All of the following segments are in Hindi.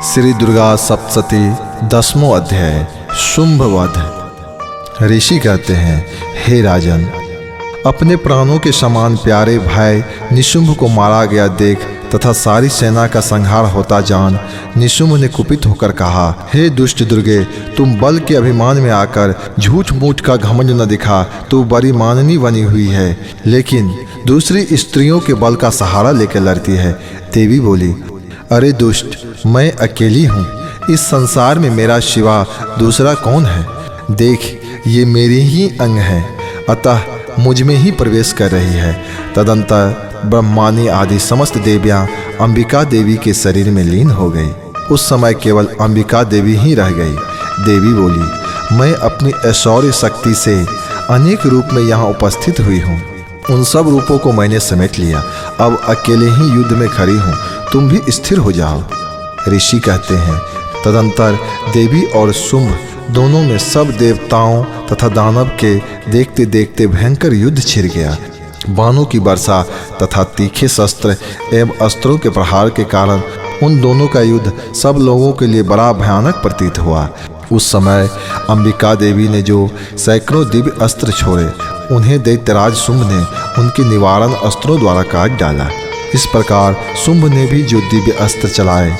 श्री दुर्गा सप्तशती 10वां अध्याय शुंभ वध। ऋषि कहते हैं, हे राजन, अपने प्राणों के समान प्यारे भाई निशुंभ को मारा गया देख तथा सारी सेना का संहार होता जान निशुंभ ने कुपित होकर कहा, हे दुष्ट दुर्गे, तुम बल के अभिमान में आकर झूठ मूठ का घमंड न दिखा। तू बड़ी माननी बनी हुई है, लेकिन दूसरी स्त्रियों के बल का सहारा लेकर लड़ती है। देवी बोली, अरे दुष्ट, मैं अकेली हूँ, इस संसार में मेरा सिवा दूसरा कौन है? देख, ये मेरी ही अंग है, अतः मुझ में ही प्रवेश कर रही है। तदंतर ब्रह्मानी आदि समस्त देवियां अंबिका देवी के शरीर में लीन हो गई। उस समय केवल अंबिका देवी ही रह गई। देवी बोली, मैं अपनी ऐश्वर्य शक्ति से अनेक रूप में यहाँ उपस्थित हुई हूँ। उन सब रूपों को मैंने समेट लिया, अब अकेले ही युद्ध में खड़ी हूँ, तुम भी स्थिर हो जाओ। ऋषि कहते हैं, तदंतर देवी और शुंभ दोनों में सब देवताओं तथा दानव के देखते देखते भयंकर युद्ध छिड़ गया। बाणों की वर्षा तथा तीखे शस्त्र एवं अस्त्रों के प्रहार के कारण उन दोनों का युद्ध सब लोगों के लिए बड़ा भयानक प्रतीत हुआ। उस समय अंबिका देवी ने जो सैकड़ों दिव्य अस्त्र छोड़े, उन्हें दैत्यराज शुंभ ने उनके निवारण अस्त्रों द्वारा काट डाला। इस प्रकार शुंभ ने भी जो दिव्य अस्त्र चलाए,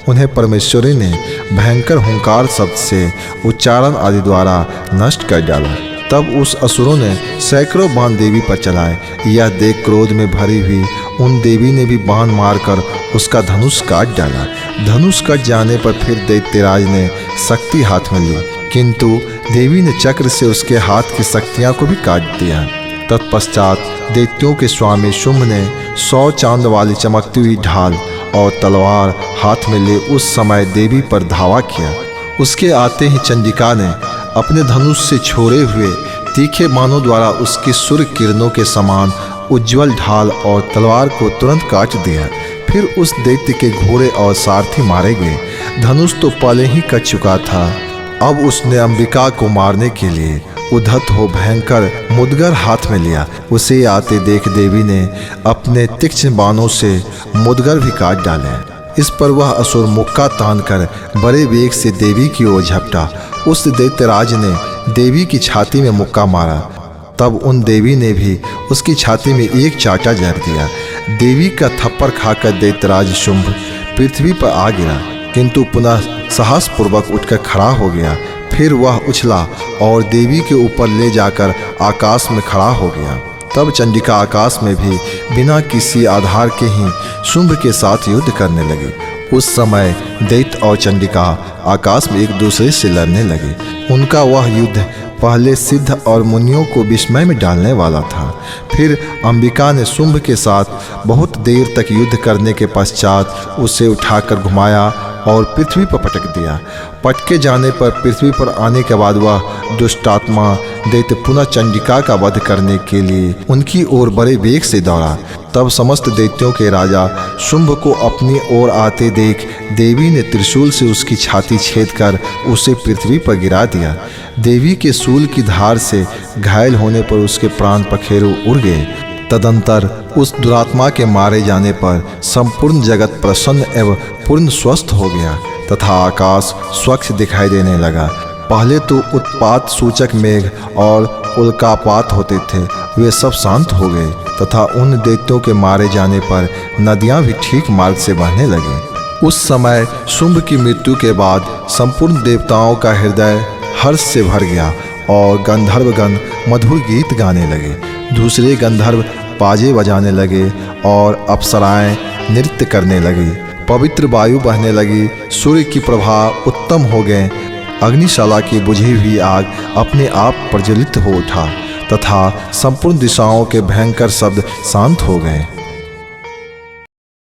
उन्हें परमेश्वरी ने भयंकर हुंकार शब्द से उच्चारण आदि द्वारा नष्ट कर डाला। तब उस असुरों ने सैकड़ों बाण देवी पर चलाए। यह देख क्रोध में भरी हुई उन देवी ने भी बाण मारकर उसका धनुष काट डाला। धनुष कट जाने पर फिर दैत्यराज ने शक्ति हाथ में ली, किंतु देवी ने चक्र से उसके हाथ की शक्तियां को भी काट दिया। तत्पश्चात दैत्यों के स्वामी शुंभ ने 100 चांद वाली चमकती हुई ढाल और तलवार हाथ में ले उस समय देवी पर धावा किया। उसके आते ही चंडिका ने अपने धनुष से छोड़े हुए तीखे बाणों द्वारा उसकी सूर्य किरणों के समान उज्जवल ढाल और तलवार को तुरंत काट दिया। फिर उस दैत्य के घोड़े और सारथी मारे गए। धनुष तो पहले ही कट चुका था। अब उसने अंबिका को मारने के लिए उद्धत हो भयंकर मुदगर हाथ में लिया। उसे आते देख देवी ने अपने तीक्ष्ण बाणों से मुदगर भी काट डाले। इस पर वह असुर मुक्का तान कर बड़े वेग से देवी की ओर झपटा। उस दैत्यराज ने देवी की छाती में मुक्का मारा। तब उन देवी ने भी उसकी छाती में एक चाटा जड़ दिया। देवी का थप्पड़ खाकर दैत्यराज शुंभ पृथ्वी पर आ गिरा, किंतु पुनः साहसपूर्वक उठकर खड़ा हो गया। फिर वह उछला और देवी के ऊपर ले जाकर आकाश में खड़ा हो गया। तब चंडिका आकाश में भी बिना किसी आधार के ही शुंभ के साथ युद्ध करने लगी। उस समय दैत्य और चंडिका आकाश में एक दूसरे से लड़ने लगे। उनका वह युद्ध पहले सिद्ध और मुनियों को विस्मय में डालने वाला था। फिर अंबिका ने शुंभ के साथ बहुत देर तक युद्ध करने के पश्चात उसे उठाकर घुमाया और पृथ्वी पर पटक दिया। पटके जाने पर पृथ्वी पर आने के बाद वह दुष्टात्मा दैत्य पुनः चंडिका का वध करने के लिए उनकी ओर बड़े वेग से दौड़ा। तब समस्त दैत्यों के राजा शुंभ को अपनी ओर आते देख देवी ने त्रिशूल से उसकी छाती छेद कर उसे पृथ्वी पर गिरा दिया। देवी के शूल की धार से घायल होने पर उसके प्राण पखेरु उड़ गए। तदंतर उस दुरात्मा के मारे जाने पर संपूर्ण जगत प्रसन्न एवं पूर्ण स्वस्थ हो गया तथा आकाश स्वच्छ दिखाई देने लगा। पहले तो उत्पात सूचक मेघ और उल्कापात होते थे, वे सब शांत हो गए तथा उन दैत्यों के मारे जाने पर नदियां भी ठीक मार्ग से बहने लगी। उस समय शुंभ की मृत्यु के बाद संपूर्ण देवताओं का हृदय हर्ष से भर गया और गंधर्वगण मधुर गीत गाने लगे। दूसरे गंधर्व बाजे बजाने लगे और अप्सराएं नृत्य करने लगी। पवित्र वायु बहने लगी। सूर्य की प्रभा उत्तम हो गए। अग्निशाला की बुझी हुई आग अपने आप प्रज्वलित हो उठा तथा संपूर्ण दिशाओं के भयंकर शब्द शांत हो गए।